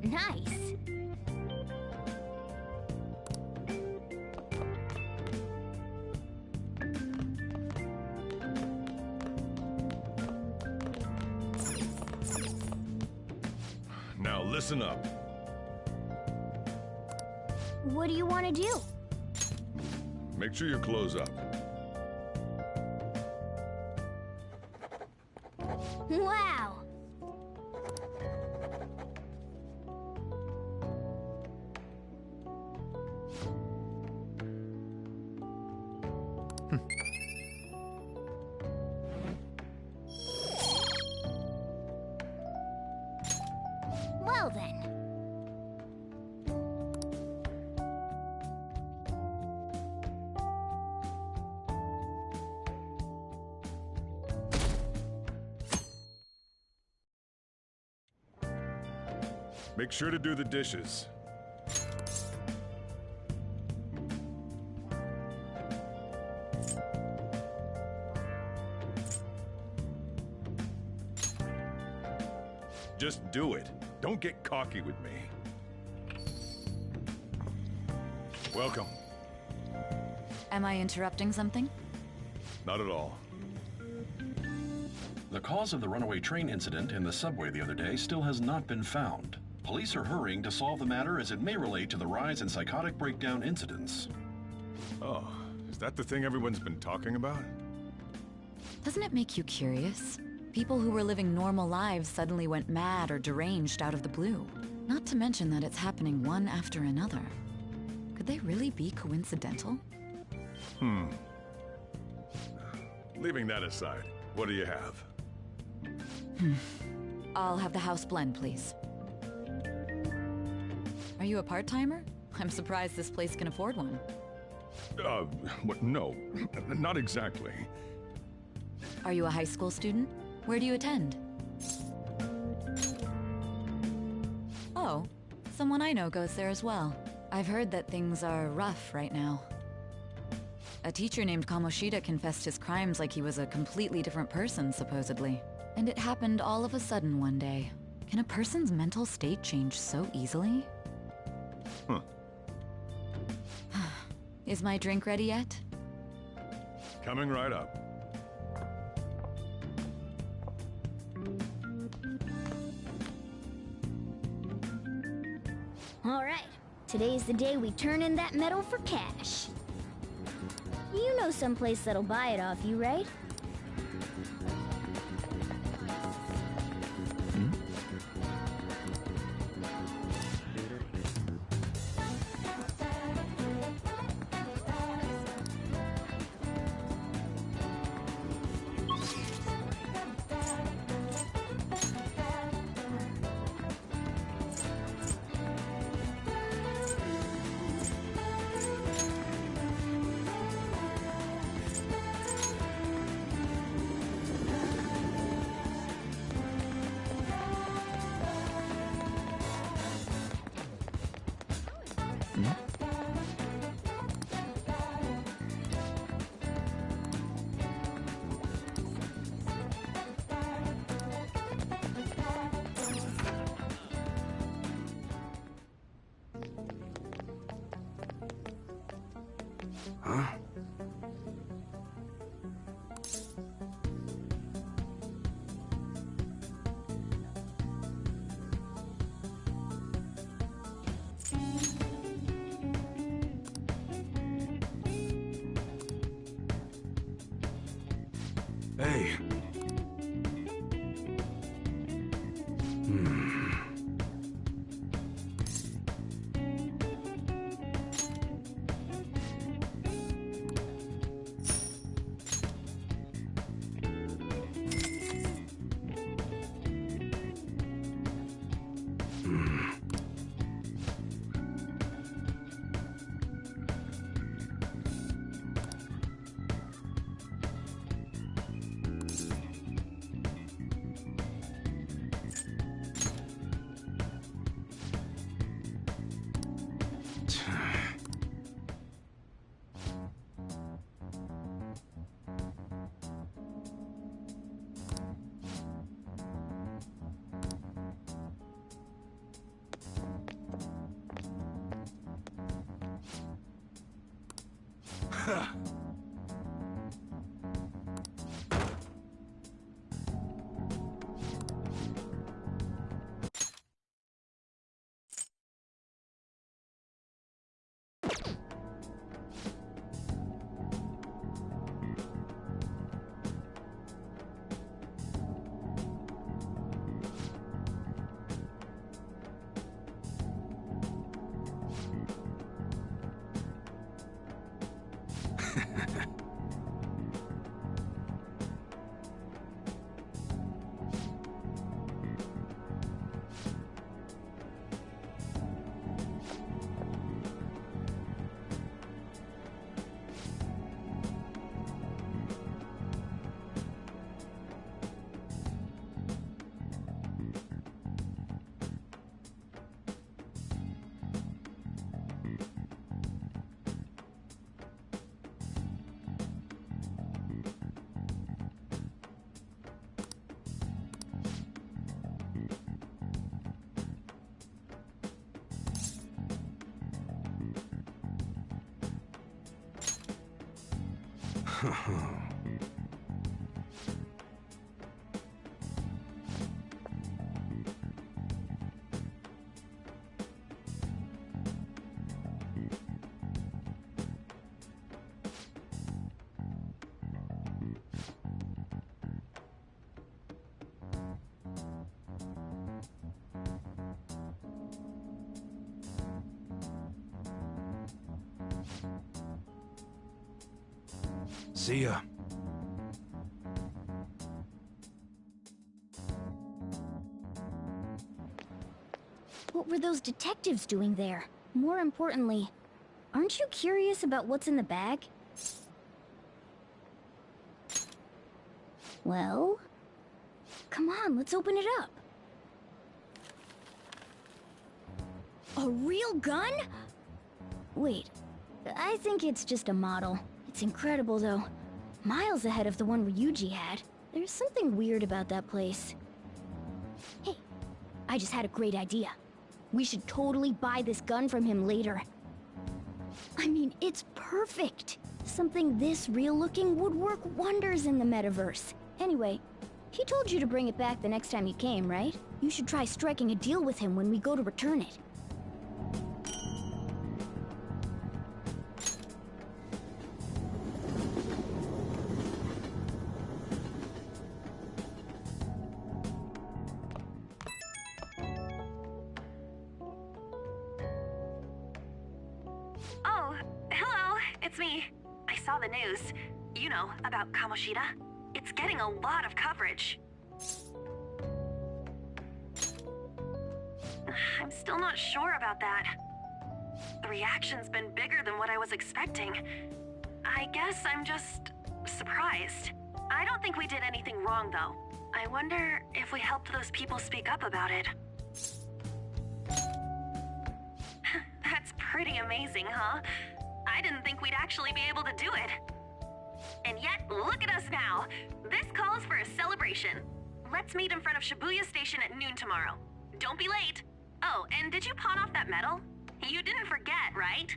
Nice. Now listen up. What do you want to do? Make sure your clothes up. Wow! Well then. Make sure to do the dishes. Just do it. Don't get cocky with me. Welcome. Am I interrupting something? Not at all. The cause of the runaway train incident in the subway the other day still has not been found. Police are hurrying to solve the matter as it may relate to the rise in psychotic breakdown incidents. Oh, is that the thing everyone's been talking about? Doesn't it make you curious? People who were living normal lives suddenly went mad or deranged out of the blue. Not to mention that it's happening one after another. Could they really be coincidental? Leaving that aside, what do you have? I'll have the house blend, please. Are you a part-timer? I'm surprised this place can afford one. No, not exactly. Are you a high school student? Where do you attend? Oh, someone I know goes there as well. I've heard that things are rough right now. A teacher named Kamoshida confessed his crimes like he was a completely different person, supposedly. And it happened all of a sudden one day. Can a person's mental state change so easily? Huh. Is my drink ready yet? Coming right up. All right. Today's the day we turn in that metal for cash. You know someplace that'll buy it off you, right? Huh? Hey. See ya. What were those detectives doing there? More importantly, aren't you curious about what's in the bag? Well, come on, let's open it up. A real gun? Wait, I think it's just a model. It's incredible, though. Miles ahead of the one Ryuji had. There's something weird about that place. Hey, I just had a great idea. We should totally buy this gun from him later. I mean, it's perfect. Something this real-looking would work wonders in the metaverse. Anyway, he told you to bring it back the next time you came, right? You should try striking a deal with him when we go to return it. Oh, hello, it's me. I saw the news. You know, about Kamoshida. It's getting a lot of coverage. I'm still not sure about that. The reaction's been bigger than what I was expecting. I guess I'm just surprised. I don't think we did anything wrong, though. I wonder if we helped those people speak up about it. That's pretty amazing, huh? I didn't think we'd actually be able to do it. And yet, look at us now. This calls for a celebration. Let's meet in front of Shibuya Station at noon tomorrow. Don't be late. Oh, and did you pawn off that medal? You didn't forget, right?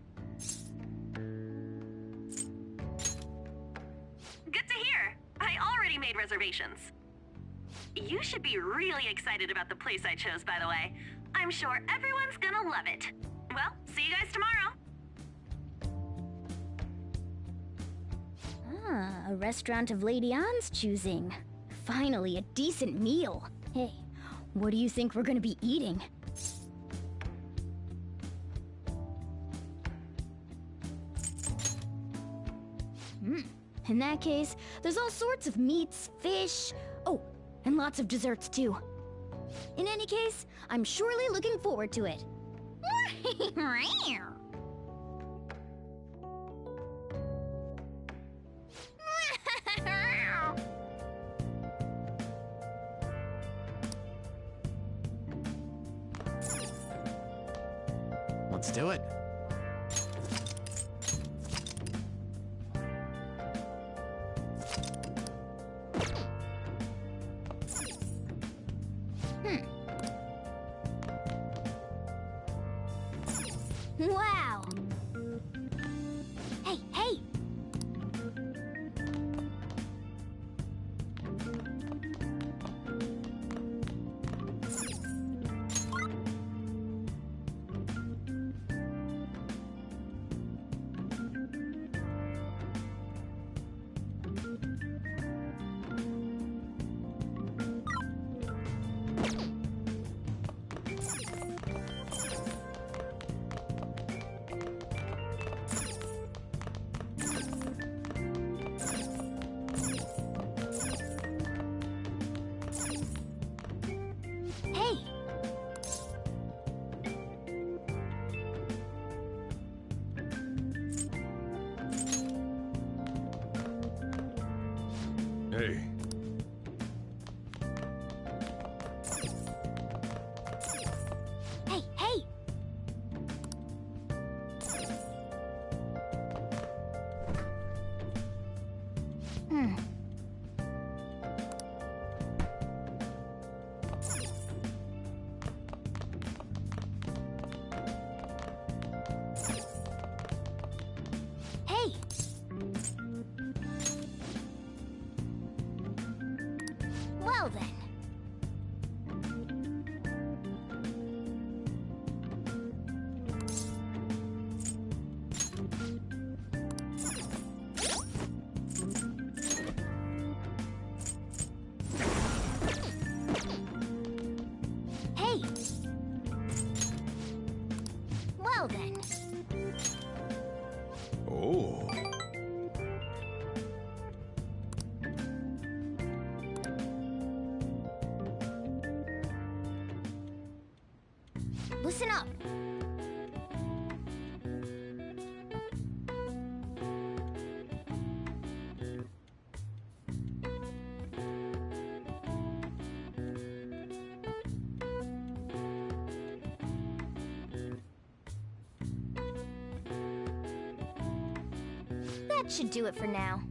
Good to hear. I already made reservations. You should be really excited about the place I chose, by the way. I'm sure everyone's gonna love it. Well, see you guys tomorrow. Ah, a restaurant of Lady Ann's choosing. Finally, a decent meal. Hey, what do you think we're gonna be eating? In that case, there's all sorts of meats, fish, oh, and lots of desserts too. In any case, I'm surely looking forward to it. Let's do it. Wow! Hey, Hey. Hey, hey! Hey! Well then. Hey! Well then. Oh. Listen up. That should do it for now.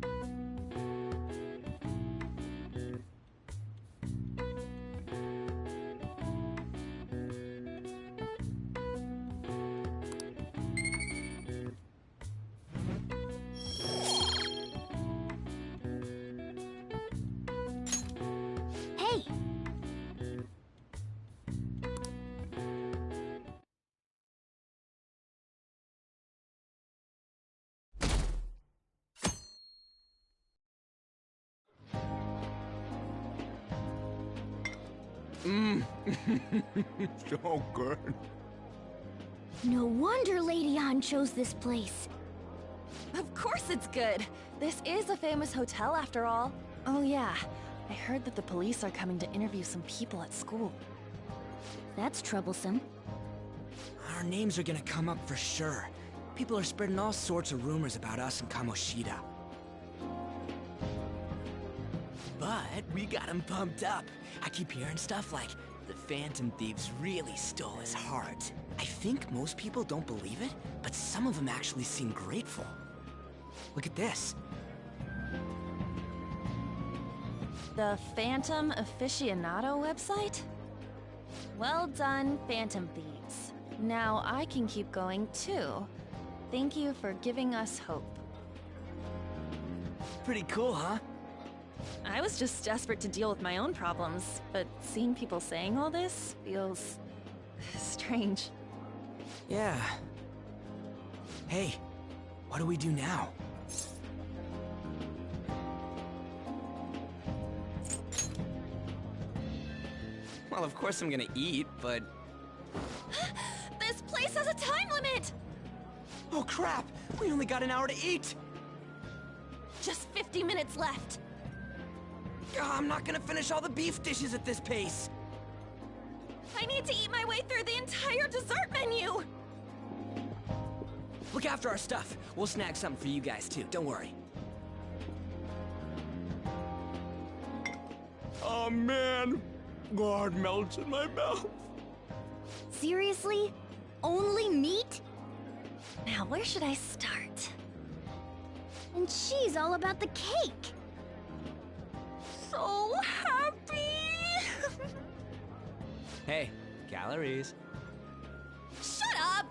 Hey! So good. No wonder Lady Ann chose this place. Of course it's good. This is a famous hotel after all. Oh yeah, I heard that the police are coming to interview some people at school. That's troublesome. Our names are gonna come up for sure. People are spreading all sorts of rumors about us and Kamoshida. But we got him pumped up. I keep hearing stuff like, the Phantom Thieves really stole his heart. I think most people don't believe it, but some of them actually seem grateful. Look at this. The Phantom Aficionado website? Well done, Phantom Thieves. Now I can keep going too. Thank you for giving us hope. Pretty cool, huh? I was just desperate to deal with my own problems, but seeing people saying all this feels strange. Yeah. Hey, what do we do now? Well, of course I'm gonna eat, but... This place has a time limit! Oh crap! We only got an hour to eat! Just 50 minutes left. I'm not gonna finish all the beef dishes at this pace! I need to eat my way through the entire dessert menu! Look after our stuff. We'll snag something for you guys too, don't worry. Oh man, God melts in my mouth. Seriously? Only meat? Now, where should I start? And she's all about the cake. So happy! Hey, calories. Shut up!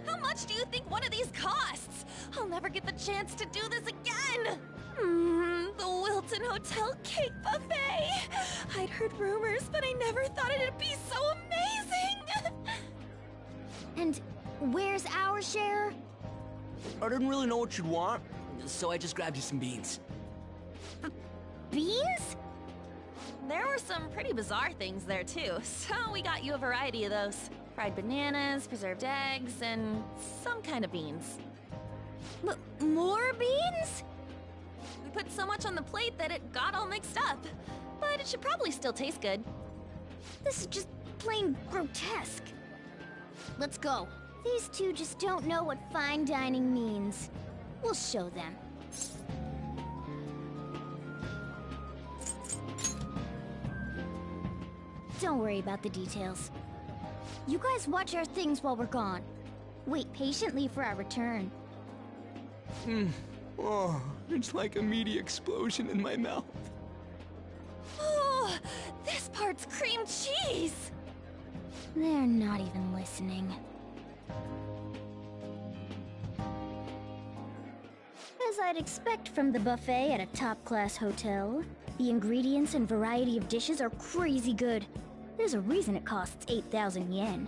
How much do you think one of these costs? I'll never get the chance to do this again! The Wilton Hotel Cake Buffet! I'd heard rumors, but I never thought it'd be so amazing! And where's our share? I didn't really know what you'd want, so I just grabbed you some beans. Beans? There were some pretty bizarre things there too, so we got you a variety of those. Fried bananas, preserved eggs, and some kind of beans. More beans? We put so much on the plate that it got all mixed up. But it should probably still taste good. This is just plain grotesque. Let's go. These two just don't know what fine dining means. We'll show them. Don't worry about the details. You guys watch our things while we're gone. Wait patiently for our return. Oh, it's like a meaty explosion in my mouth. Oh, this part's cream cheese! They're not even listening. As I'd expect from the buffet at a top-class hotel, the ingredients and variety of dishes are crazy good. There's a reason it costs 8,000 yen.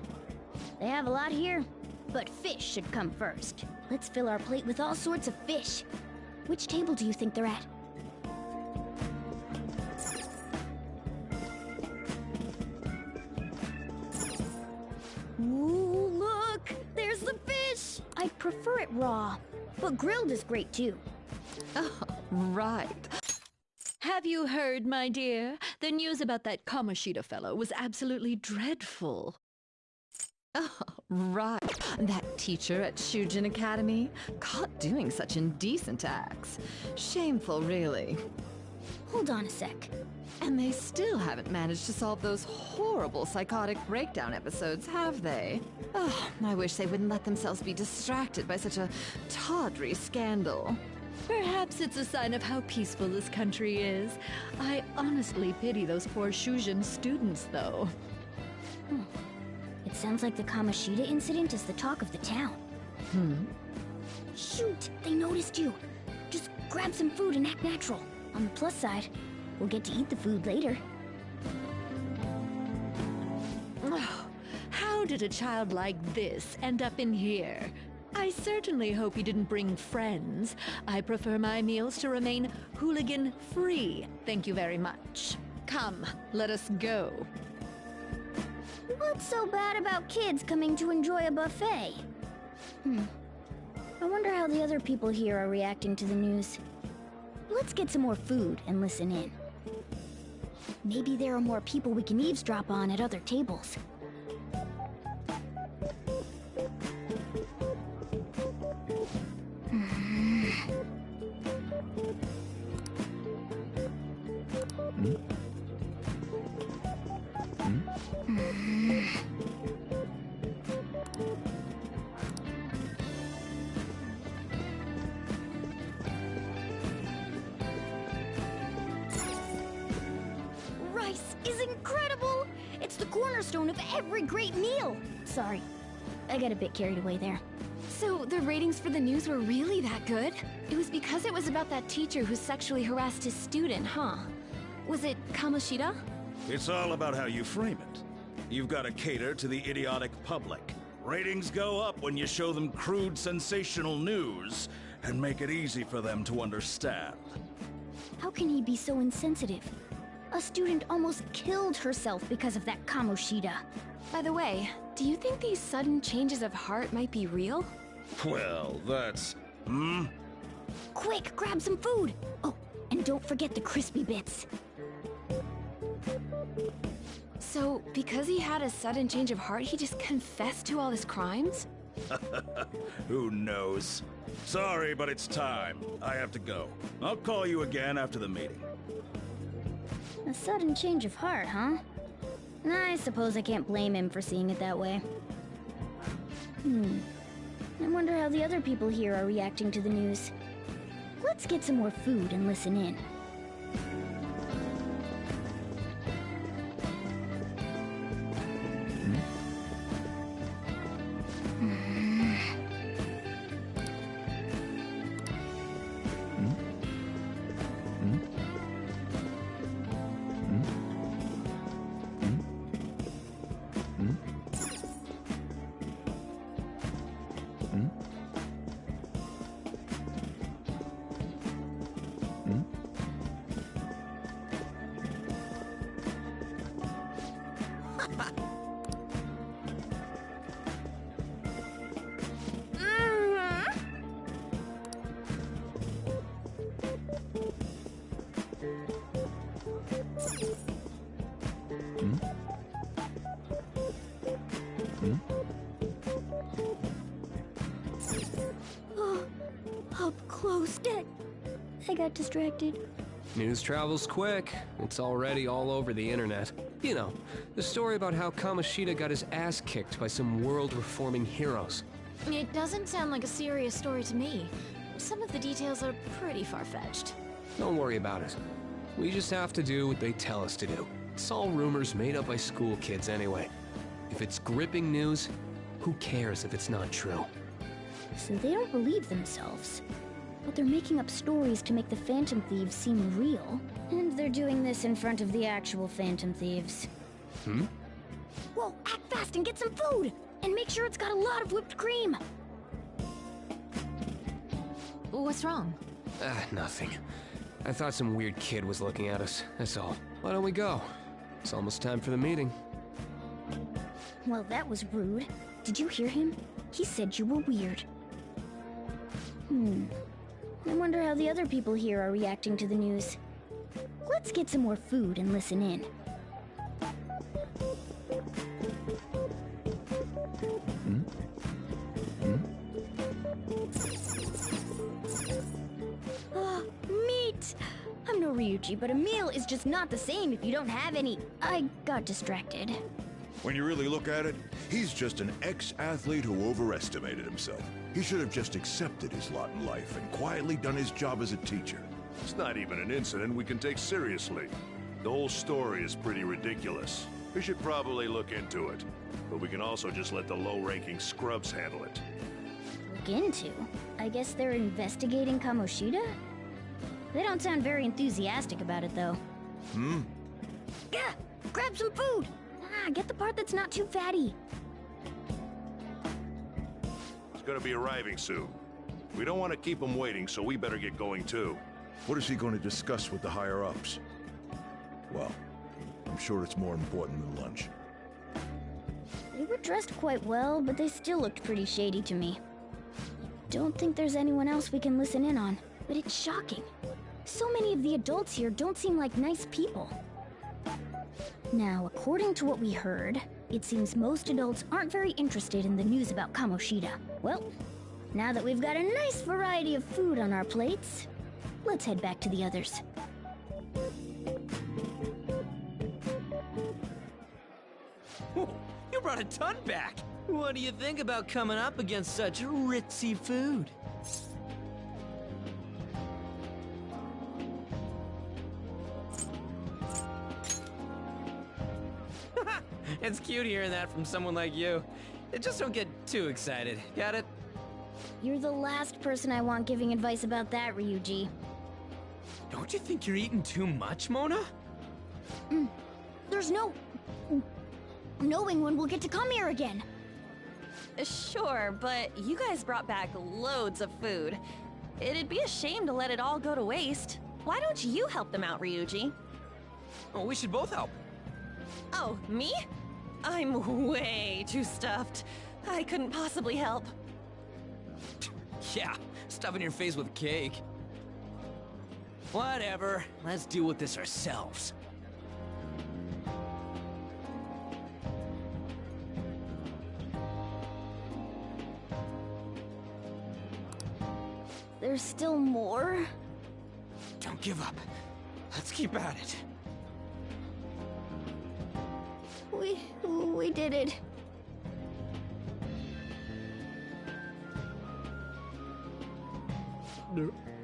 They have a lot here, but fish should come first. Let's fill our plate with all sorts of fish. Which table do you think they're at? Ooh, look! There's the fish! I'd prefer it raw, but grilled is great too. Oh, right. Have you heard, my dear? The news about that Kamoshida fellow was absolutely dreadful. Oh, right. That teacher at Shujin Academy, caught doing such indecent acts. Shameful, really. Hold on a sec. And they still haven't managed to solve those horrible psychotic breakdown episodes, have they? Oh, I wish they wouldn't let themselves be distracted by such a tawdry scandal. Perhaps it's a sign of how peaceful this country is. I honestly pity those poor Shujin students, though. It sounds like the Kamoshida incident is the talk of the town. Shoot! They noticed you! Just grab some food and act natural. On the plus side, we'll get to eat the food later. Oh, how did a child like this end up in here? I certainly hope he didn't bring friends. I prefer my meals to remain hooligan-free. Thank you very much. Come, let us go. What's so bad about kids coming to enjoy a buffet? I wonder how the other people here are reacting to the news. Let's get some more food and listen in. Maybe there are more people we can eavesdrop on at other tables. Rice is incredible! It's the cornerstone of every great meal! Sorry, I got a bit carried away there. So the ratings for the news were really that good? It was because it was about that teacher who sexually harassed his student, huh? Was it Kamoshida? It's all about how you frame it. You've got to cater to the idiotic public. Ratings go up when you show them crude, sensational news and make it easy for them to understand. How can he be so insensitive? A student almost killed herself because of that Kamoshida. By the way, do you think these sudden changes of heart might be real? Well, that's... Quick, grab some food! Oh, and don't forget the crispy bits. So, because he had a sudden change of heart, he just confessed to all his crimes? Who knows? Sorry, but it's time. I have to go. I'll call you again after the meeting. A sudden change of heart, huh? I suppose I can't blame him for seeing it that way. I wonder how the other people here are reacting to the news. Let's get some more food and listen in. Up close. I got distracted. News travels quick. It's already all over the internet. You know, the story about how Kamoshida got his ass kicked by some world-reforming heroes. It doesn't sound like a serious story to me. Some of the details are pretty far-fetched. Don't worry about it. We just have to do what they tell us to do. It's all rumors made up by school kids anyway. If it's gripping news, who cares if it's not true? So they don't believe themselves. But they're making up stories to make the Phantom Thieves seem real. And they're doing this in front of the actual Phantom Thieves. Whoa, act fast and get some food! And make sure it's got a lot of whipped cream! What's wrong? Nothing. I thought some weird kid was looking at us, that's all. Why don't we go? It's almost time for the meeting. Well, that was rude. Did you hear him? He said you were weird. I wonder how the other people here are reacting to the news. Let's get some more food and listen in. Meat! I'm no Ryuji, but a meal is just not the same if you don't have any. I got distracted. When you really look at it, he's just an ex-athlete who overestimated himself. He should have just accepted his lot in life and quietly done his job as a teacher. It's not even an incident we can take seriously. The whole story is pretty ridiculous. We should probably look into it. But we can also just let the low-ranking scrubs handle it. Look into? I guess they're investigating Kamoshida? They don't sound very enthusiastic about it, though. Yeah, grab some food! Get the part that's not too fatty. He's gonna be arriving soon. We don't want to keep him waiting, so we better get going too. What is he going to discuss with the higher-ups? Well, I'm sure it's more important than lunch. They were dressed quite well, but they still looked pretty shady to me. Don't think there's anyone else we can listen in on, but it's shocking. So many of the adults here don't seem like nice people. Now, according to what we heard, it seems most adults aren't very interested in the news about Kamoshida. Well, now that we've got a nice variety of food on our plates, let's head back to the others. You brought a ton back! What do you think about coming up against such ritzy food? It's cute hearing that from someone like you. Just don't get too excited, got it? You're the last person I want giving advice about that, Ryuji. Don't you think you're eating too much, Mona? There's no knowing when we'll get to come here again. Sure, but you guys brought back loads of food. It'd be a shame to let it all go to waste. Why don't you help them out, Ryuji? Oh, we should both help. Oh, me? I'm way too stuffed. I couldn't possibly help. Yeah, stuffing your face with cake. Whatever, let's deal with this ourselves. There's still more? Don't give up. Let's keep at it. We did it.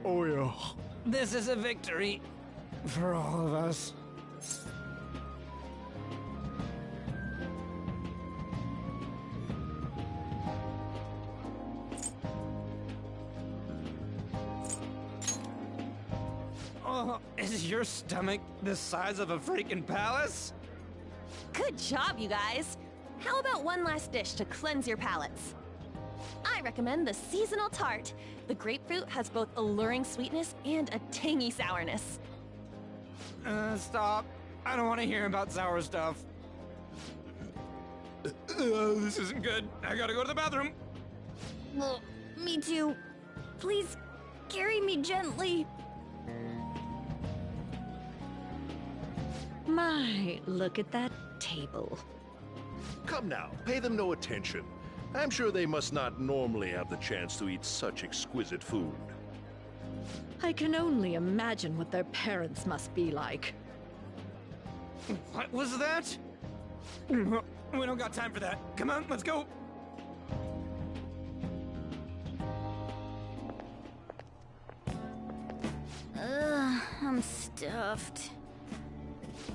Oh yeah. This is a victory for all of us. Oh, is your stomach the size of a freaking palace? Good job, you guys. How about one last dish to cleanse your palates? I recommend the seasonal tart. The grapefruit has both alluring sweetness and a tangy sourness. Stop. I don't want to hear about sour stuff. This isn't good. I gotta go to the bathroom. Well, me too. Please, carry me gently. My, look at that table. Come now, pay them no attention. I'm sure they must not normally have the chance to eat such exquisite food. I can only imagine what their parents must be like. What was that? We don't got time for that. Come on, let's go. I'm stuffed.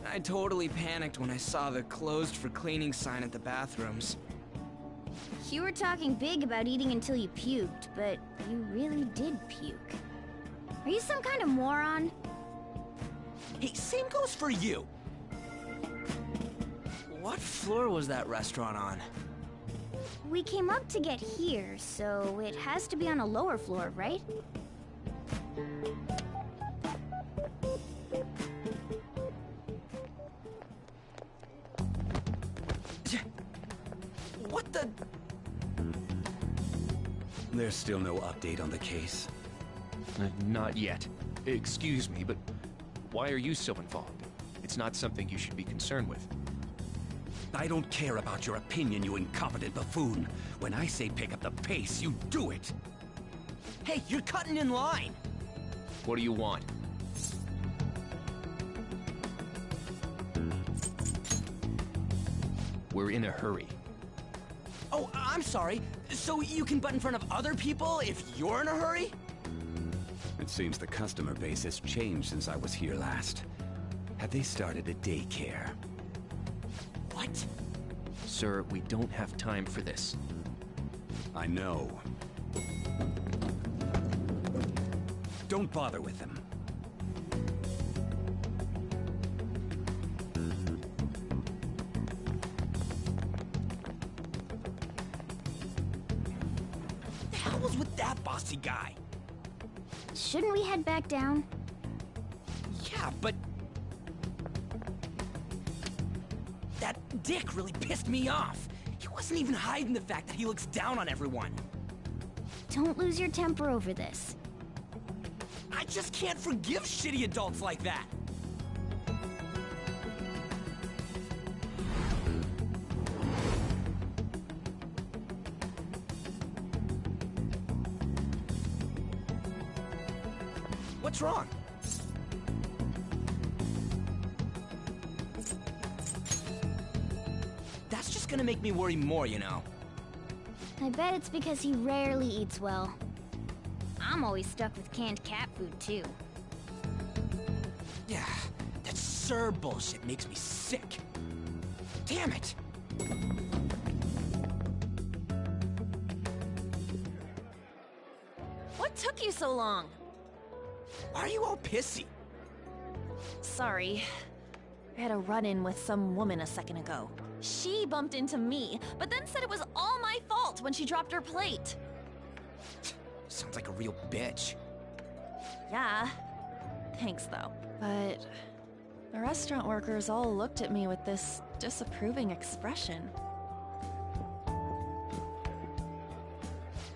I totally panicked when I saw the closed for cleaning sign at the bathrooms. You were talking big about eating until you puked, but you really did puke. Are you some kind of moron? Hey, same goes for you. What floor was that restaurant on? We came up to get here, so it has to be on a lower floor, right? What the? There's still no update on the case. Not yet. Excuse me, but why are you so involved? It's not something you should be concerned with. I don't care about your opinion, you incompetent buffoon. When I say pick up the pace, you do it. Hey, you're cutting in line. What do you want? We're in a hurry. Oh, I'm sorry. So you can butt in front of other people if you're in a hurry? It seems the customer base has changed since I was here last. Have they started a daycare? What? Sir, we don't have time for this. I know. Don't bother with them. The hell was with that bossy guy? Shouldn't we head back down? Yeah, but... that dick really pissed me off. He wasn't even hiding the fact that he looks down on everyone. Don't lose your temper over this. I just can't forgive shitty adults like that. What's wrong? That's just gonna make me worry more, you know. I bet it's because he rarely eats well. I'm always stuck with canned cat food, too. Yeah, that Sir bullshit makes me sick. Damn it! What took you so long? Why are you all pissy? Sorry. I had a run-in with some woman a second ago. She bumped into me, but then said it was all my fault when she dropped her plate. Sounds like a real bitch. Yeah. Thanks, though. But the restaurant workers all looked at me with this disapproving expression.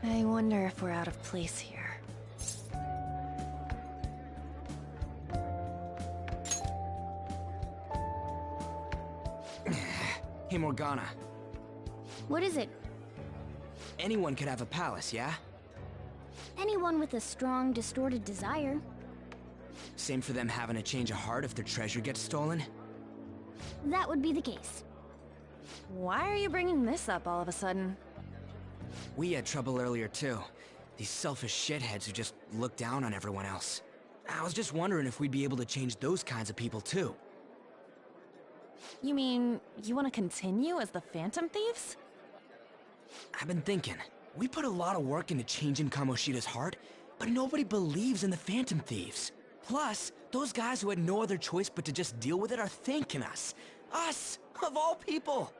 I wonder if we're out of place here. Hey, Morgana. What is it? Anyone could have a palace, yeah? Anyone with a strong, distorted desire. Same for them having a change of heart if their treasure gets stolen? That would be the case. Why are you bringing this up all of a sudden? We had trouble earlier, too. These selfish shitheads who just look down on everyone else. I was just wondering if we'd be able to change those kinds of people, too. You mean, you want to continue as the Phantom Thieves? I've been thinking. We put a lot of work into changing Kamoshida's heart, but nobody believes in the Phantom Thieves. Plus, those guys who had no other choice but to just deal with it are thanking us. Us, of all people!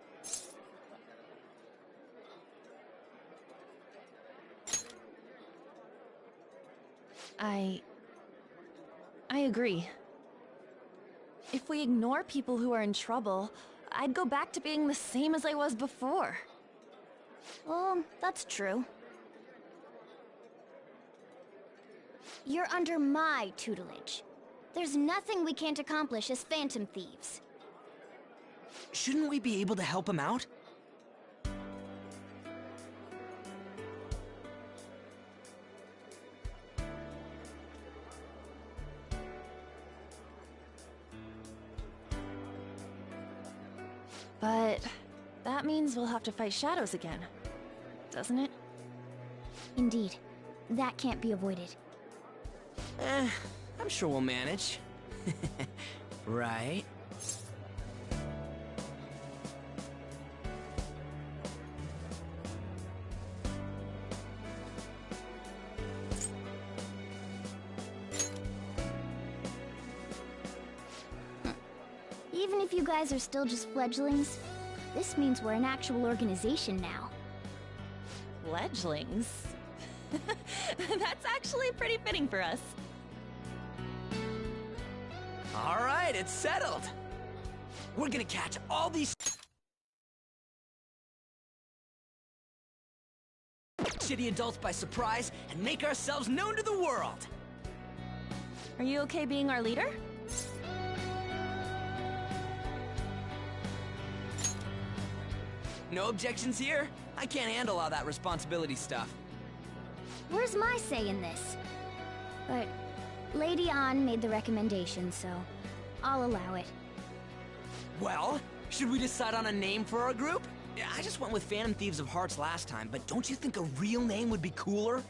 I agree. If we ignore people who are in trouble, I'd go back to being the same as I was before. Well, that's true. You're under my tutelage. There's nothing we can't accomplish as Phantom Thieves. Shouldn't we be able to help him out? But that means we'll have to fight shadows again, doesn't it? Indeed. That can't be avoided. I'm sure we'll manage. Right? Even if you guys are still just fledglings, this means we're an actual organization now. Fledglings? That's actually pretty fitting for us. All right, it's settled. We're gonna catch all these shitty adults by surprise and make ourselves known to the world. Are you okay being our leader? No objections here. I can't handle all that responsibility stuff. Where's my say in this? But Lady An made the recommendation, so I'll allow it. Well, should we decide on a name for our group? I just went with Phantom Thieves of Hearts last time, but don't you think a real name would be cooler?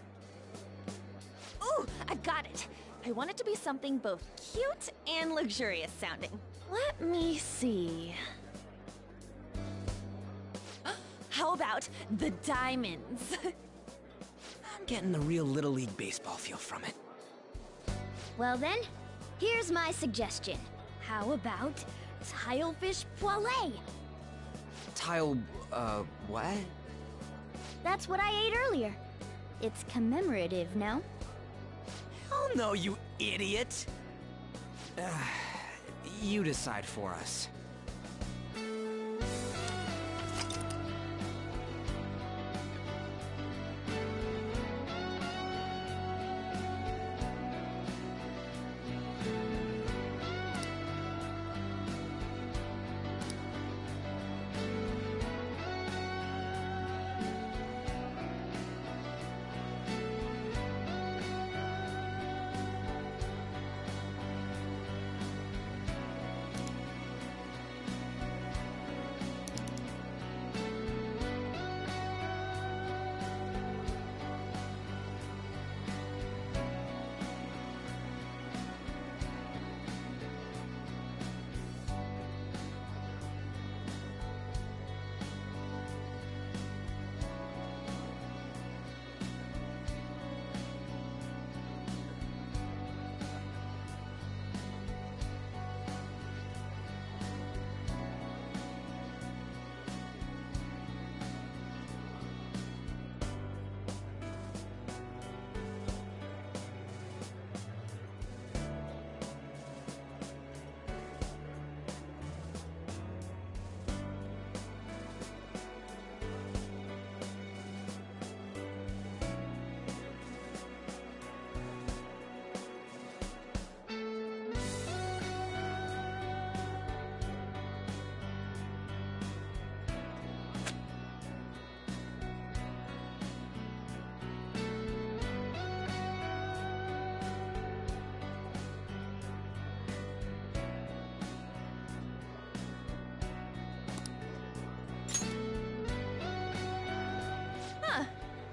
Ooh, I've got it. I want it to be something both cute and luxurious sounding. Let me see. How about the Diamonds? I'm getting the real Little League Baseball feel from it. Well then, here's my suggestion. How about Tilefish Poêlée? What? That's what I ate earlier. It's commemorative, no? Oh no, you idiot! You decide for us.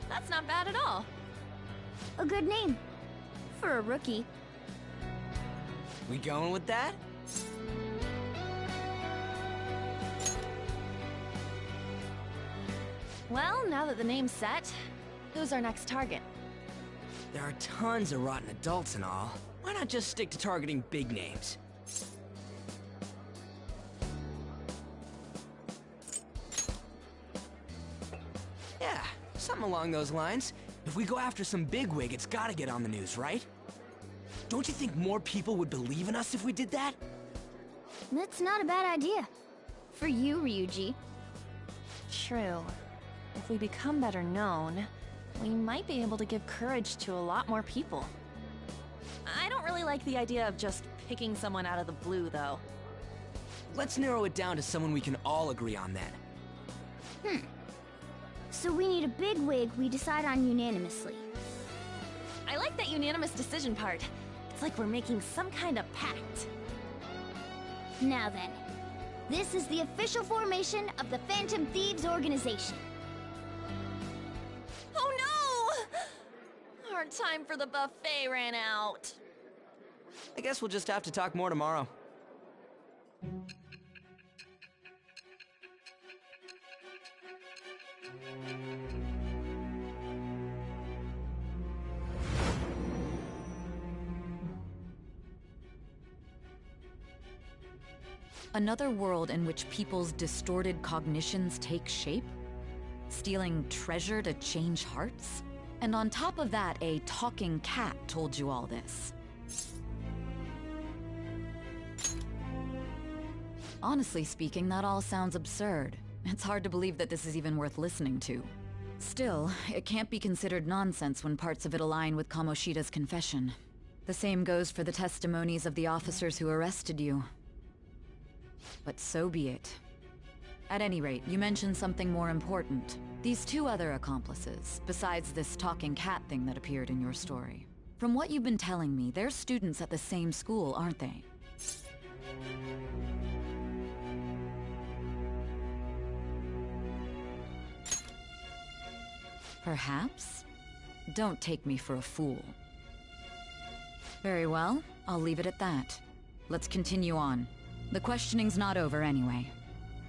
That's not bad at all. A good name. For a rookie. We going with that? Well, now that the name's set, who's our next target? There are tons of rotten adults and all. Why not just stick to targeting big names? Yeah, something along those lines. If we go after some bigwig, it's gotta get on the news, right? Don't you think more people would believe in us if we did that? That's not a bad idea. For you, Ryuji. True. If we become better known, we might be able to give courage to a lot more people. I don't really like the idea of just picking someone out of the blue, though. Let's narrow it down to someone we can all agree on then. So we need a big wig we decide on unanimously. I like that unanimous decision part. It's like we're making some kind of pact. Now then, This is the official formation of the Phantom Thieves organization. Oh no! Our time for the buffet ran out. I guess we'll just have to talk more tomorrow. Another world in which people's distorted cognitions take shape? Stealing treasure to change hearts? And on top of that, a talking cat told you all this. Honestly speaking, that all sounds absurd. It's hard to believe that this is even worth listening to. Still, it can't be considered nonsense when parts of it align with Kamoshida's confession. The same goes for the testimonies of the officers who arrested you. But so be it. At any rate, you mentioned something more important. These two other accomplices, besides this talking cat thing that appeared in your story. From what you've been telling me, they're students at the same school, aren't they? Perhaps? Don't take me for a fool. Very well, I'll leave it at that. Let's continue on. The questioning's not over anyway.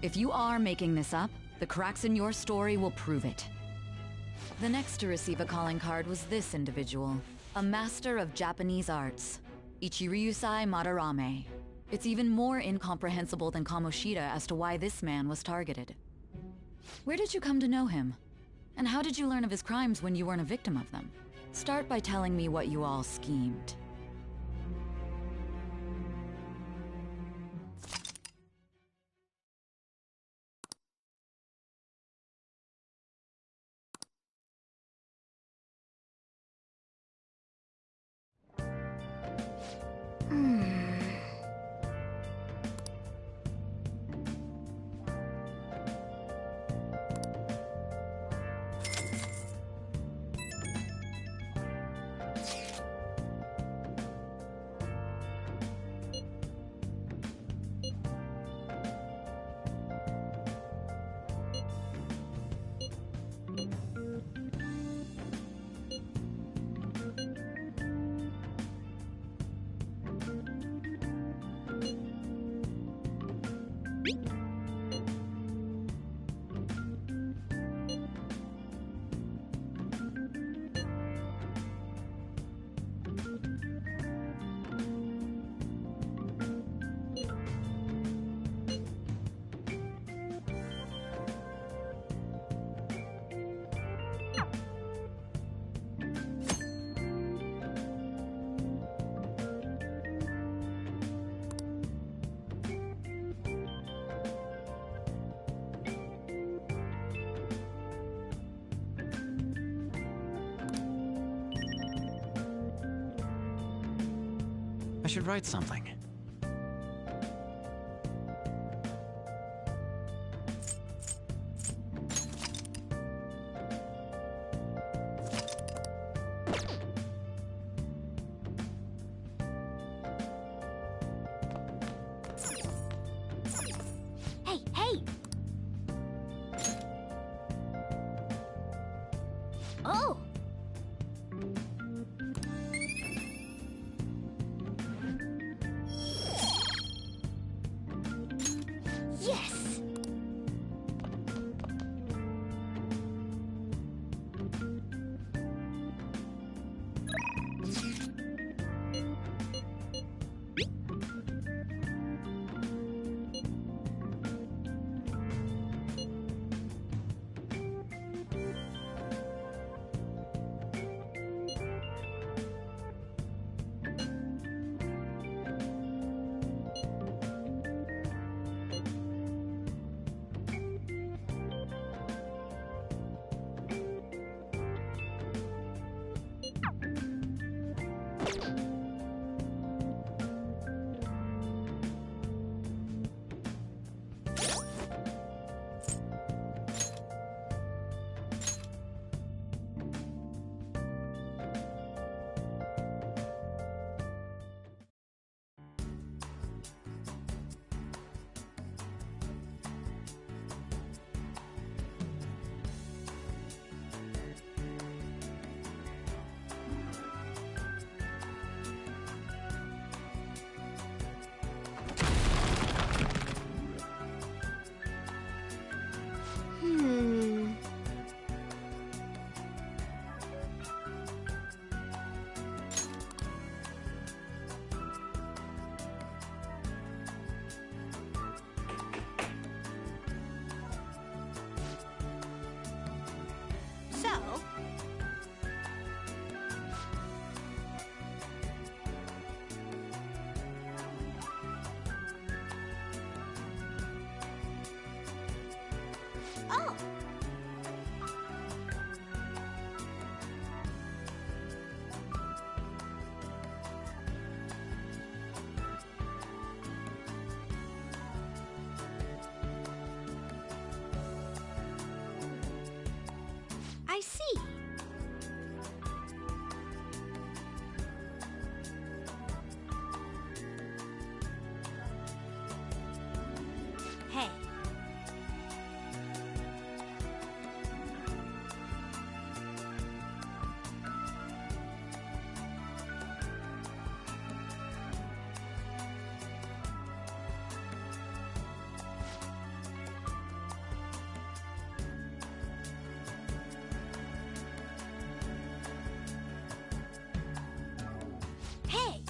If you are making this up, the cracks in your story will prove it. The next to receive a calling card was this individual, a master of Japanese arts, Ichiryusai Madarame. It's even more incomprehensible than Kamoshida as to why this man was targeted. Where did you come to know him? And how did you learn of his crimes when you weren't a victim of them? Start by telling me what you all schemed. I should write something. Hey, hey! Oh! Yes! I see. Hey. Hey!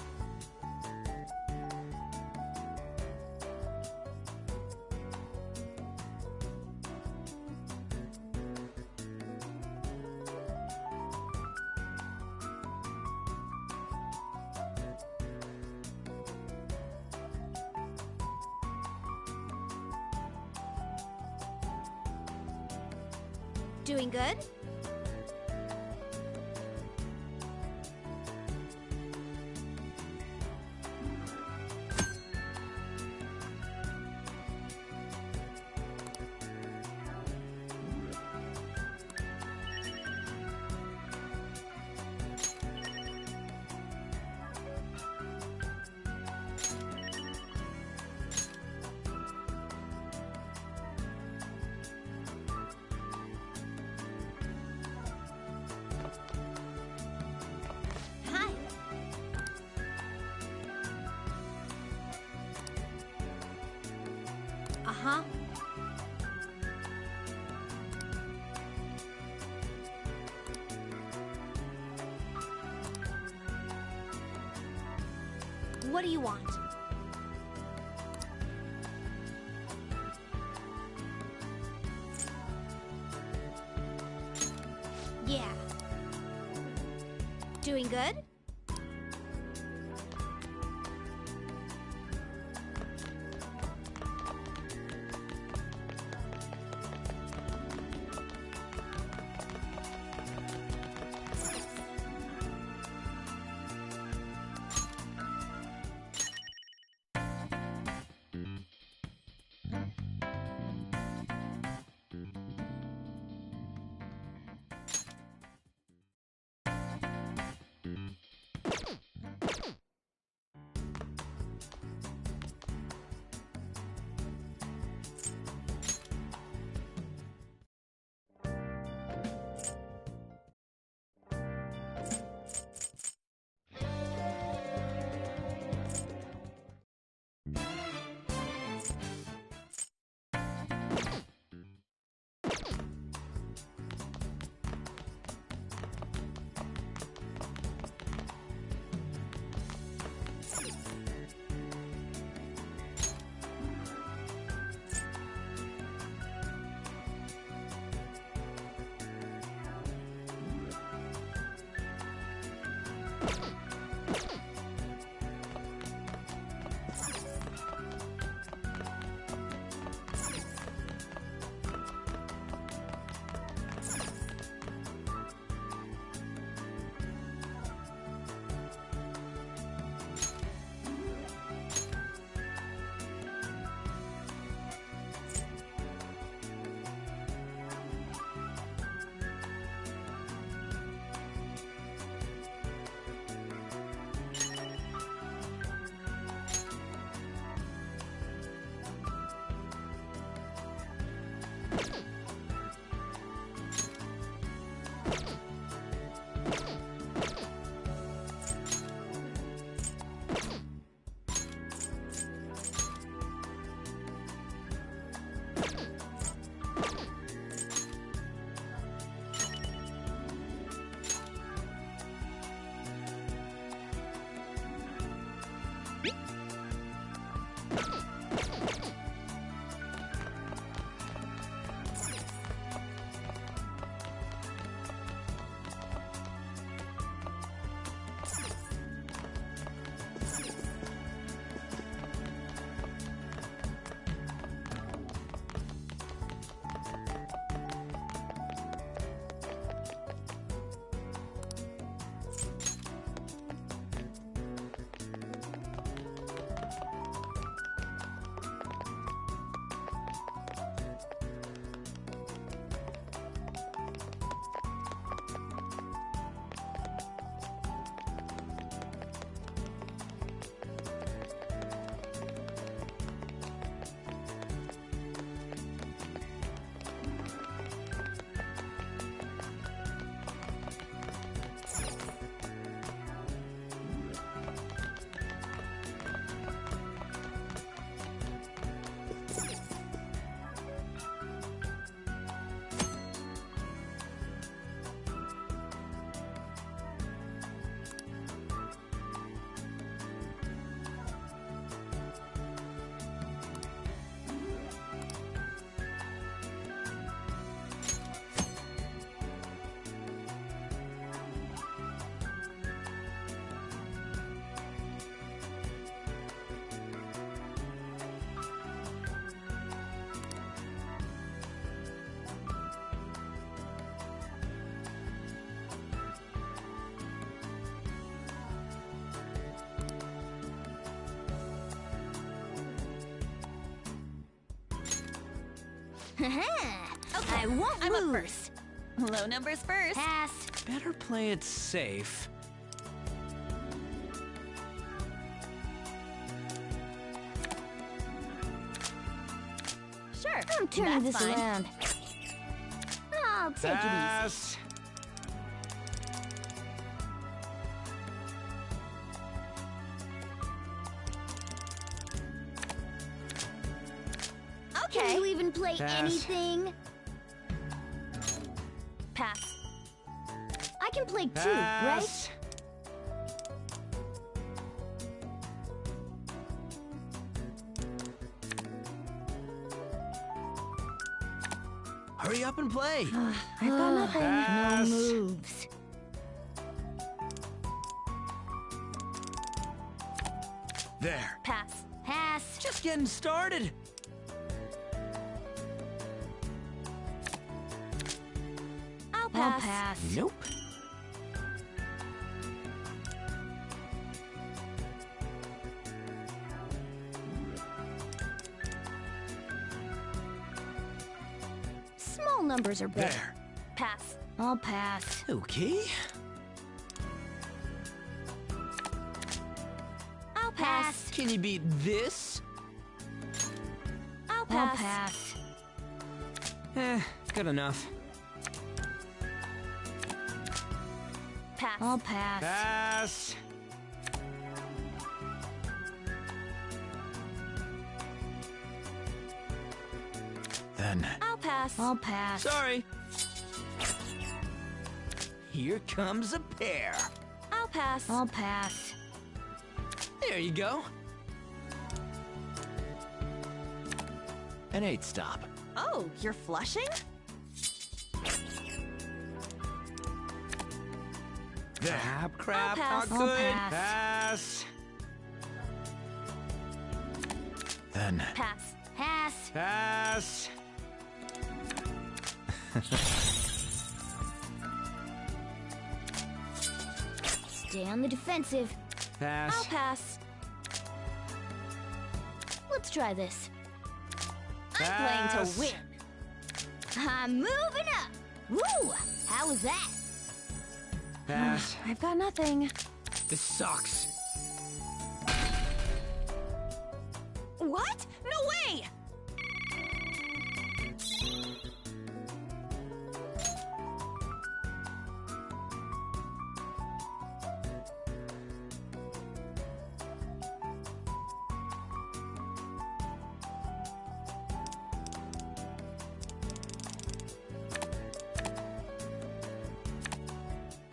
Doing good? Hi. Uh-huh. What do you want? Yeah. Doing good? I won't I'm lose. up first. Low numbers first. Pass. Better play it safe. Sure. I'm turning That's this fine. around. I'll take Pass. it easy. Okay. Can you even play Pass. anything? Pass. I can play too, right? Pass. Hurry up and play. I've got nothing. Pass. No moves. There. Pass. Pass. Just getting started. I'll I'll pass. pass. Nope. Small numbers are better. There. Pass. I'll pass. Okay. I'll pass. Can you beat this? I'll I'll pass. pass. Good enough. Pass. I'll pass. Pass. Then, I'll pass. I'll pass. Sorry. Here comes a pair. I'll pass. I'll pass. There you go. An 8 stop. Oh, you're flushing? There. Crap, I'll pass. not I'll good. pass. Pass. then, Pass. Pass. Pass. Stay on the defensive. I'll Pass. pass. Let's try this. I'm playing Pass. to win. I'm moving up. Woo! How was that? Pass. I've got nothing. This sucks. What? No way!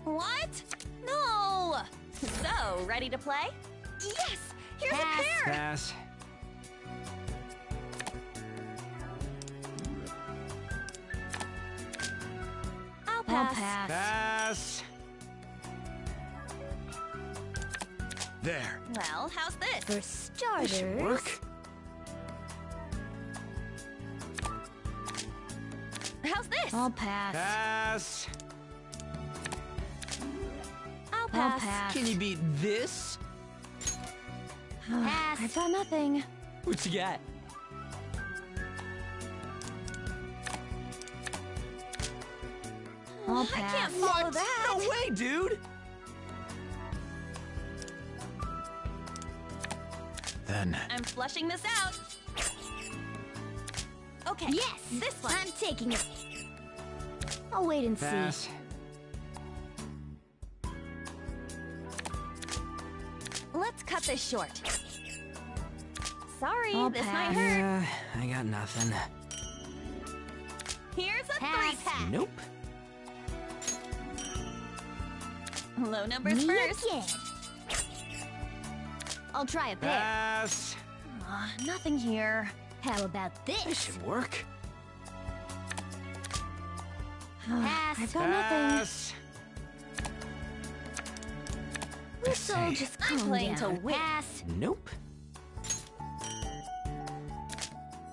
What? No! So, ready to play? Yes! Here's Pass. a pair! Pass. I'll I'll pass. pass. Pass. There. Well, how's this? For starters. This should work. How's this? I'll pass. Pass. I'll I'll pass. pass. Can you beat this? Pass. I've got nothing. What you got? I'll I pass. can't follow What? that. No way, dude. then, I'm flushing this out. Okay. Yes! This one. I'm taking it. I'll wait and Pass. see. Let's cut this short. Sorry, I'll this pass. might hurt. Yeah, I got nothing. Here's a Pass. 3-pack. Nope. Low numbers Me first. again. I'll try a pair. Pass. Nothing here. How about This this? should work. Pass. I've got nothing. Pass. Let's all just I'm calm playing down. to win. Pass. Nope.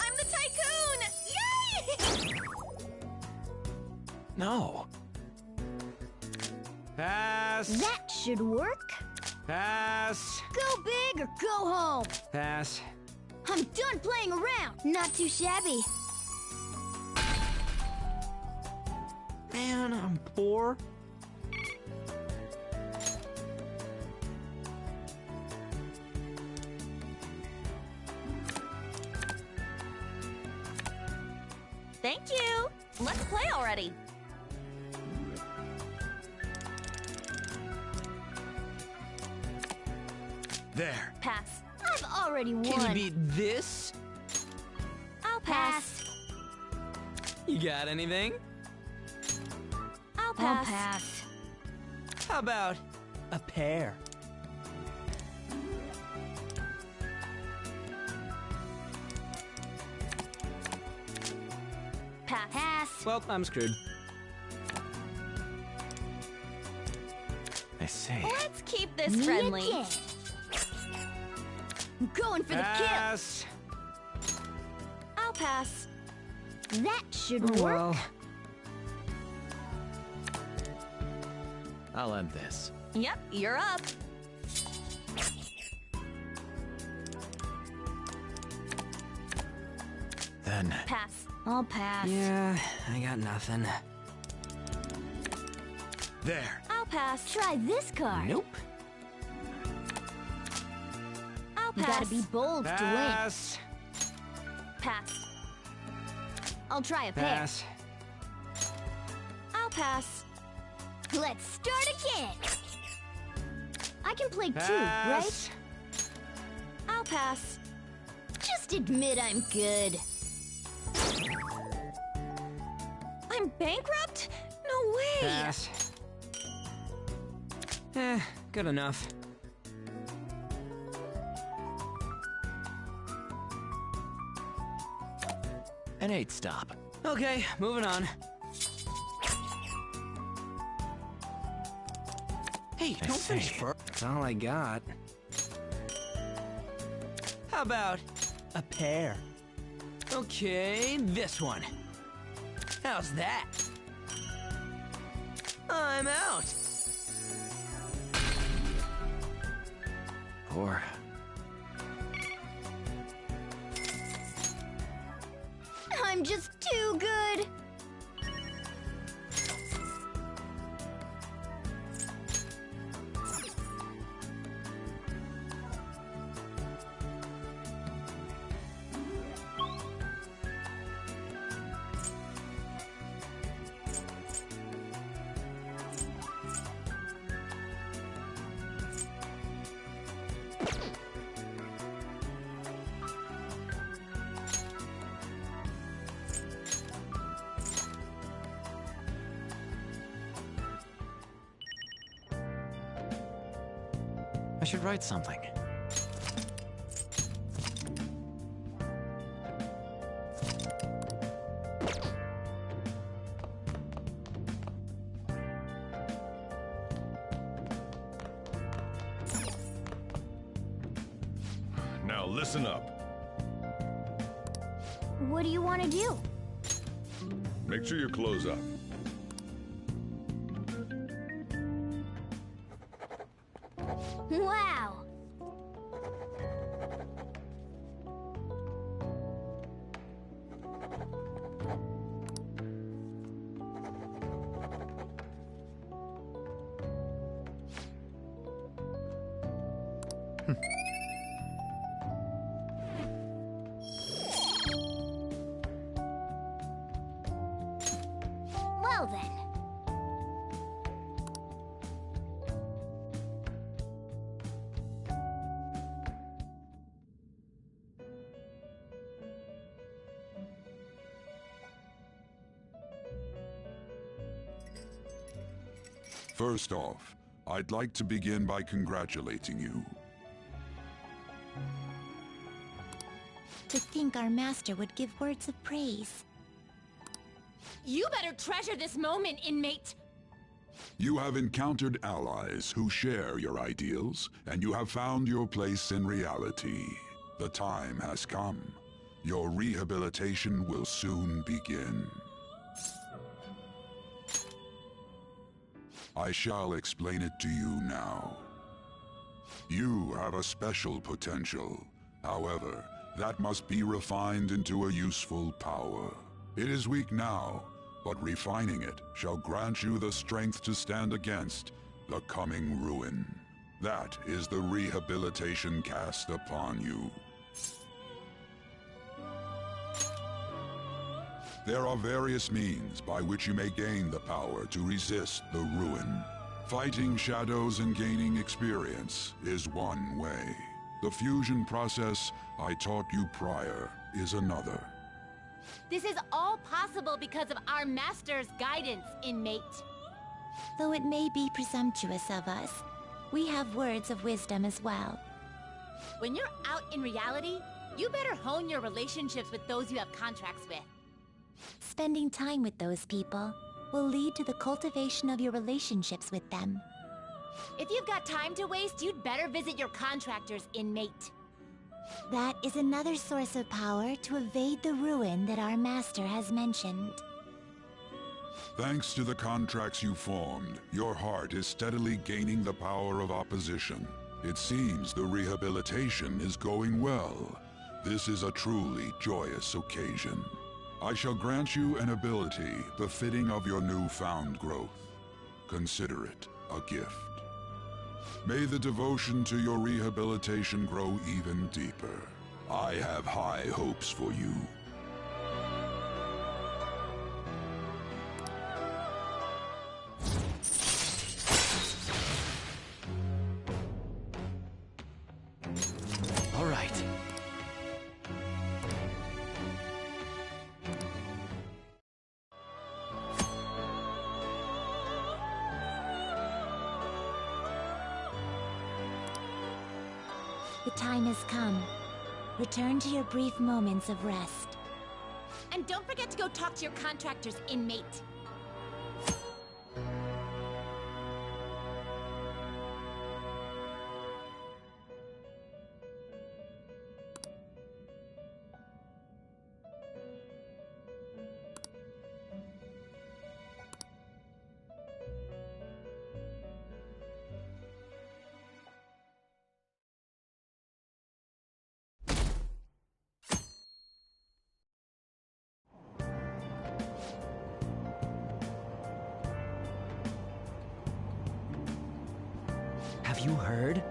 I'm the tycoon! Yay! No. Pass. That should work. Pass. Go big or go home. Pass. I'm done playing around. Not too shabby. Man, I'm poor. Thank you! Let's play already! There. Pass. I've already won. Can you beat this? I'll pass. You got anything? I'll I'll pass. pass. How about a pear? Pass. Pass. Well, I'm screwed. I see. Let's keep this Me friendly. again. I'm going for the Pass. I'll pass. kill. That should Oh, work. well. I'll end this. Yep, you're up. Then, Pass. I'll pass. Yeah, I got nothing. There. I'll pass. Try this card. Nope. I'll You pass. gotta be bold to win. Pass. Pass. I'll try a pair. Pass. I'll pass. Let's start again. I can play Pass. two, right? I'll pass. Just admit I'm good. I'm bankrupt? No way! Pass. Good enough. an 8 stop. Okay, moving on. Hey, I don't finish see. first. That's all I got. How about a pear? Okay, this one. How's that? I'm out. Or I'm just too good. I should write something. Now listen up. What do you want to do? Make sure you close up. Wow. Well then. First off, I'd like to begin by congratulating you. To think our master would give words of praise. You better treasure this moment, inmate! You have encountered allies who share your ideals, and you have found your place in reality. The time has come. Your rehabilitation will soon begin. I shall explain it to you now. You have a special potential. However, that must be refined into a useful power. It is weak now, but refining it shall grant you the strength to stand against the coming ruin. That is the rehabilitation cast upon you. There are various means by which you may gain the power to resist the ruin. Fighting shadows and gaining experience is one way. The fusion process I taught you prior is another. This is all possible because of our master's guidance, inmate. Though it may be presumptuous of us, we have words of wisdom as well. When you're out in reality, you better hone your relationships with those you have contracts with. Spending time with those people will lead to the cultivation of your relationships with them. If you've got time to waste, you'd better visit your contractors, inmate. That is another source of power to evade the ruin that our master has mentioned. Thanks to the contracts you formed, your heart is steadily gaining the power of opposition. It seems the rehabilitation is going well. This is a truly joyous occasion. I shall grant you an ability befitting of your newfound growth. Consider it a gift. May the devotion to your rehabilitation grow even deeper. I have high hopes for you. All right. The time has come. Return to your brief moments of rest. And don't forget to go talk to your contractors, inmate. Have you heard?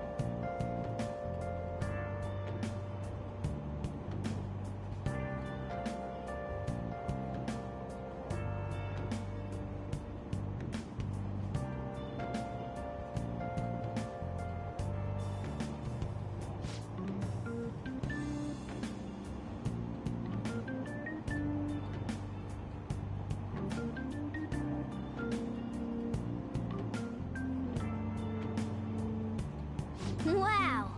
Wow!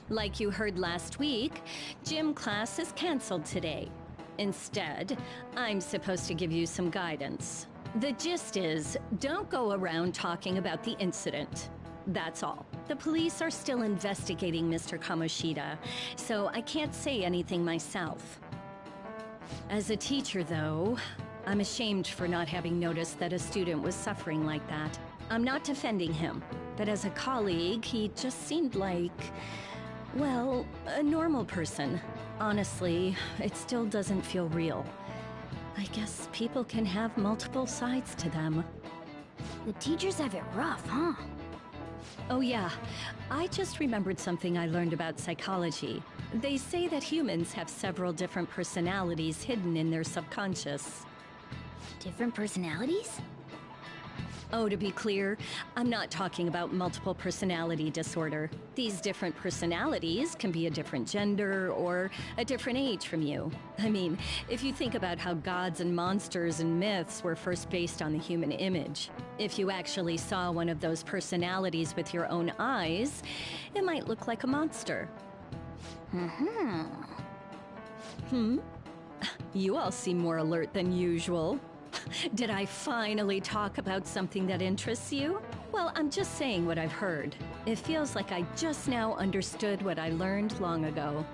Like you heard last week, gym class is canceled today. Instead, I'm supposed to give you some guidance. The gist is, don't go around talking about the incident. That's all. The police are still investigating Mr. Kamoshida, so I can't say anything myself. As a teacher, though, I'm ashamed for not having noticed that a student was suffering like that. I'm not defending him, but as a colleague, he just seemed like, well, a normal person. Honestly, it still doesn't feel real. I guess people can have multiple sides to them. The teachers have it rough, huh? Oh yeah, I just remembered something I learned about psychology. They say that humans have several different personalities hidden in their subconscious. Different personalities? Oh, to be clear, I'm not talking about multiple personality disorder. These different personalities can be a different gender or a different age from you. I mean, if you think about how gods and monsters and myths were first based on the human image, if you actually saw one of those personalities with your own eyes, it might look like a monster. You all seem more alert than usual. Did I finally talk about something that interests you? Well, I'm just saying what I've heard. It feels like I just now understood what I learned long ago.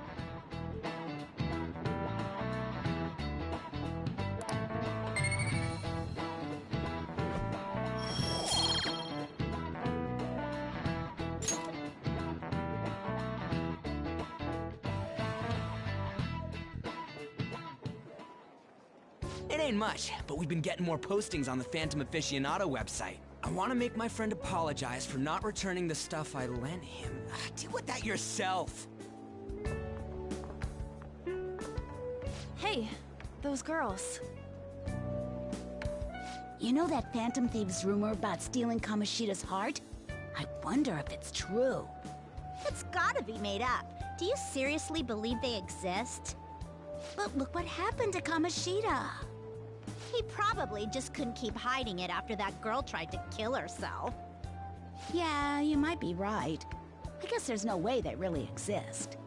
It ain't much, but we've been getting more postings on the Phantom Aficionado website. I want to make my friend apologize for not returning the stuff I lent him. Deal with that yourself. Hey, those girls. You know that Phantom Thieves rumor about stealing Kamoshida's heart? I wonder if it's true. It's gotta be made up. Do you seriously believe they exist? But look what happened to Kamoshida. He probably just couldn't keep hiding it after that girl tried to kill herself. Yeah, you might be right. I guess there's no way they really exist.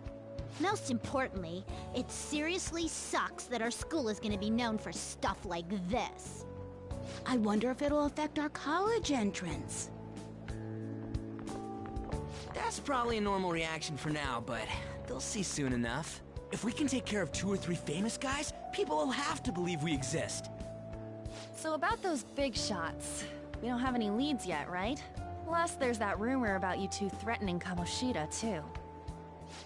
Most importantly, it seriously sucks that our school is gonna be known for stuff like this. I wonder if it'll affect our college entrance. That's probably a normal reaction for now, but they'll see soon enough. If we can take care of 2 or 3 famous guys, people will have to believe we exist. So about those big shots, we don't have any leads yet, right? Plus, there's that rumor about you two threatening Kamoshida, too.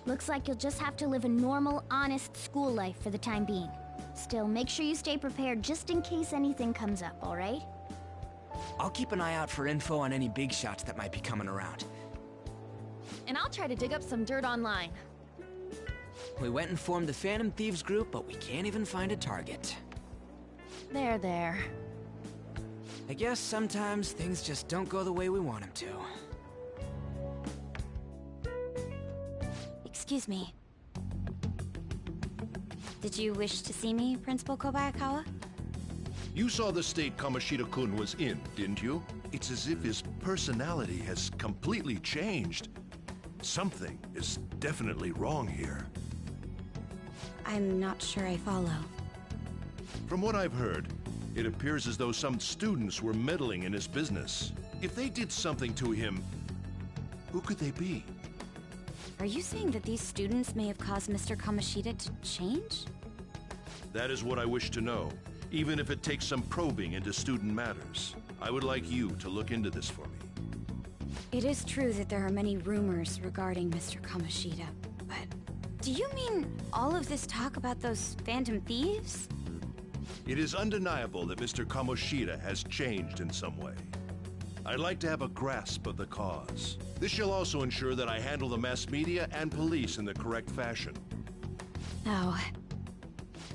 Looks like you'll just have to live a normal, honest school life for the time being. Still, make sure you stay prepared just in case anything comes up, alright? I'll keep an eye out for info on any big shots that might be coming around. And I'll try to dig up some dirt online. We went and formed the Phantom Thieves group, but we can't even find a target. There. I guess sometimes things just don't go the way we want them to. Excuse me. Did you wish to see me, Principal Kobayakawa? You saw the state Kamoshida-kun was in, didn't you? It's as if his personality has completely changed. Something is definitely wrong here. I'm not sure I follow. From what I've heard, it appears as though some students were meddling in his business. If they did something to him, who could they be? Are you saying that these students may have caused Mr. Kamoshida to change? That is what I wish to know, even if it takes some probing into student matters. I would like you to look into this for me. It is true that there are many rumors regarding Mr. Kamoshida, but do you mean all of this talk about those Phantom Thieves? It is undeniable that Mr. Kamoshida has changed in some way. I'd like to have a grasp of the cause. This shall also ensure that I handle the mass media and police in the correct fashion. Oh.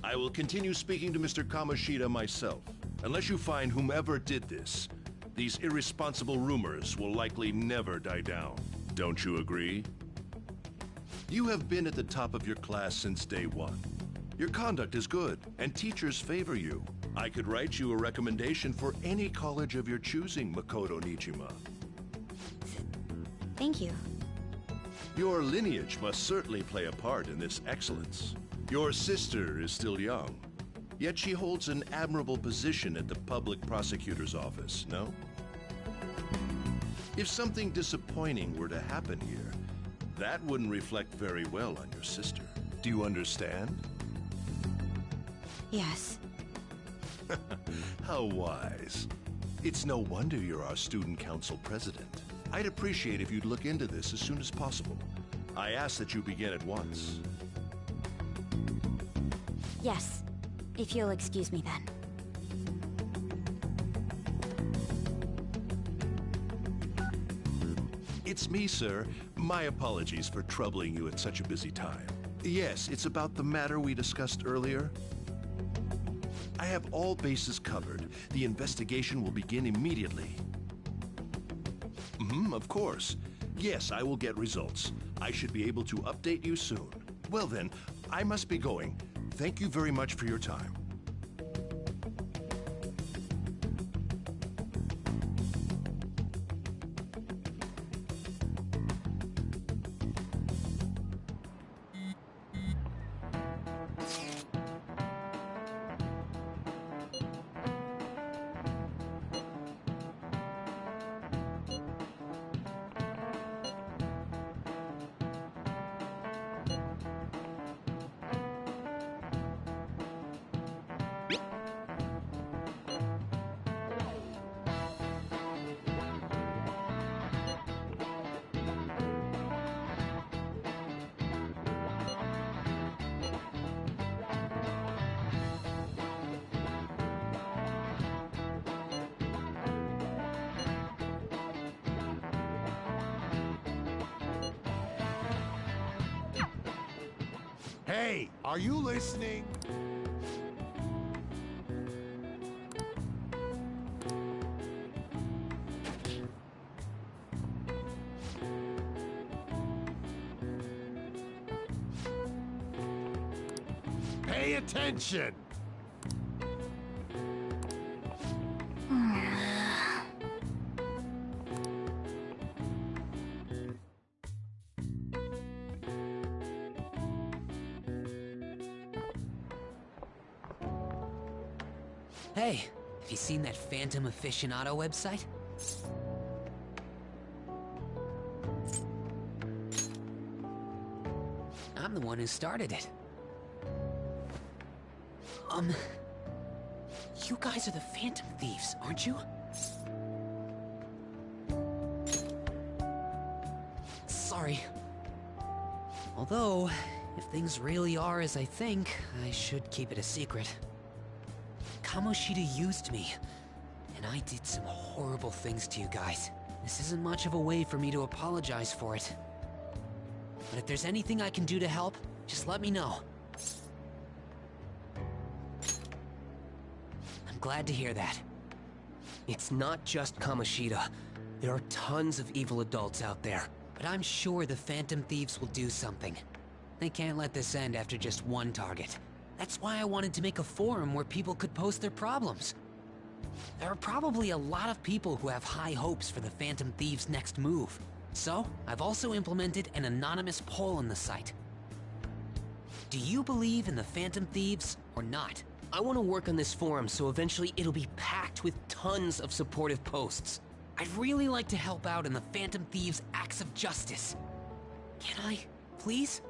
I will continue speaking to Mr. Kamoshida myself. Unless you find whomever did this, these irresponsible rumors will likely never die down. Don't you agree? You have been at the top of your class since day one. Your conduct is good, and teachers favor you. I could write you a recommendation for any college of your choosing, Makoto Nijima. Thank you. Your lineage must certainly play a part in this excellence. Your sister is still young, yet she holds an admirable position at the public prosecutor's office, no? If something disappointing were to happen here, that wouldn't reflect very well on your sister. Do you understand? Yes. How wise. It's no wonder you're our student council president. I'd appreciate if you'd look into this as soon as possible. I ask that you begin at once. Yes. If you'll excuse me then. It's me, sir. My apologies for troubling you at such a busy time. Yes, it's about the matter we discussed earlier. I have all bases covered. The investigation will begin immediately. Of course. Yes, I will get results. I should be able to update you soon. Well then, I must be going. Thank you very much for your time. Hey, are you listening? Pay attention! Hey, have you seen that Phantom Aficionado website? I'm the one who started it. You guys are the Phantom Thieves, aren't you? Sorry. Although, if things really are as I think, I should keep it a secret. Kamoshida used me, and I did some horrible things to you guys. This isn't much of a way for me to apologize for it. But if there's anything I can do to help, just let me know. I'm glad to hear that. It's not just Kamoshida. There are tons of evil adults out there. But I'm sure the Phantom Thieves will do something. They can't let this end after just one target. That's why I wanted to make a forum where people could post their problems. There are probably a lot of people who have high hopes for the Phantom Thieves' next move. So, I've also implemented an anonymous poll on the site. Do you believe in the Phantom Thieves or not? I want to work on this forum so eventually it'll be packed with tons of supportive posts. I'd really like to help out in the Phantom Thieves' acts of justice. Can I, please?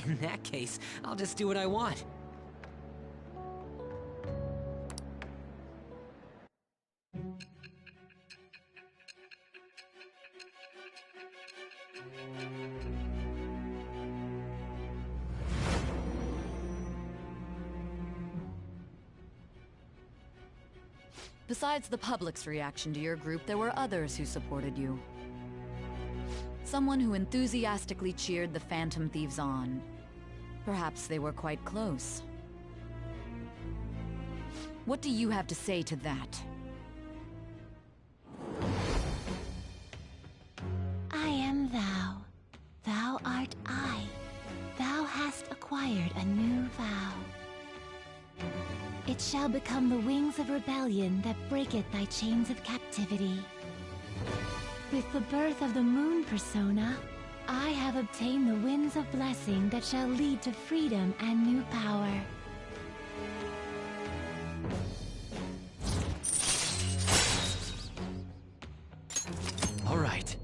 In that case, I'll just do what I want. Besides the public's reaction to your group, there were others who supported you. Someone who enthusiastically cheered the Phantom Thieves on. Perhaps they were quite close. What do you have to say to that? I am thou. Thou art I. Thou hast acquired a new vow. It shall become the wings of rebellion that breaketh thy chains of captivity. With the birth of the moon persona, I have obtained the winds of blessing that shall lead to freedom and new power. All right.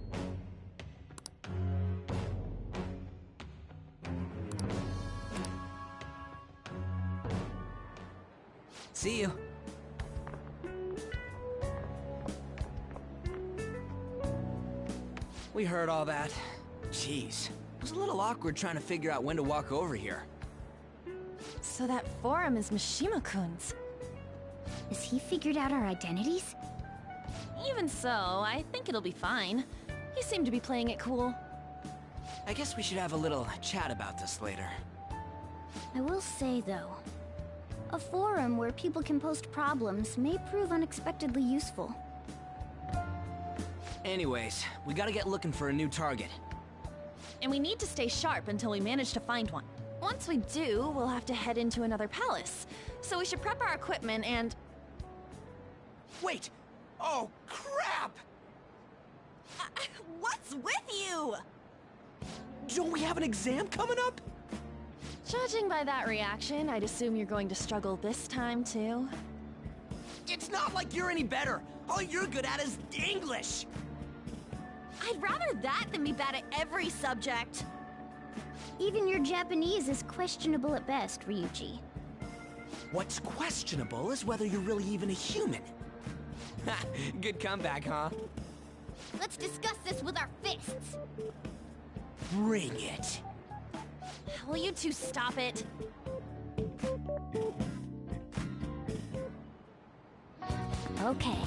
See you. We heard all that. Jeez, it was a little awkward trying to figure out when to walk over here. So that forum is Mishima-kun's. Has he figured out our identities? Even so, I think it'll be fine. He seemed to be playing it cool. I guess we should have a little chat about this later. I will say, though, a forum where people can post problems may prove unexpectedly useful. Anyways, we gotta get looking for a new target. And we need to stay sharp until we manage to find one. Once we do, we'll have to head into another palace. So we should prep our equipment and... Wait! Oh, crap! What's with you? Don't we have an exam coming up? Judging by that reaction, I'd assume you're going to struggle this time, too. It's not like you're any better. All you're good at is English. I'd rather that than be bad at every subject. Even your Japanese is questionable at best, Ryuji. What's questionable is whether you're really even a human. Ha! Good comeback, huh? Let's discuss this with our fists. Bring it. Will you two stop it? Okay.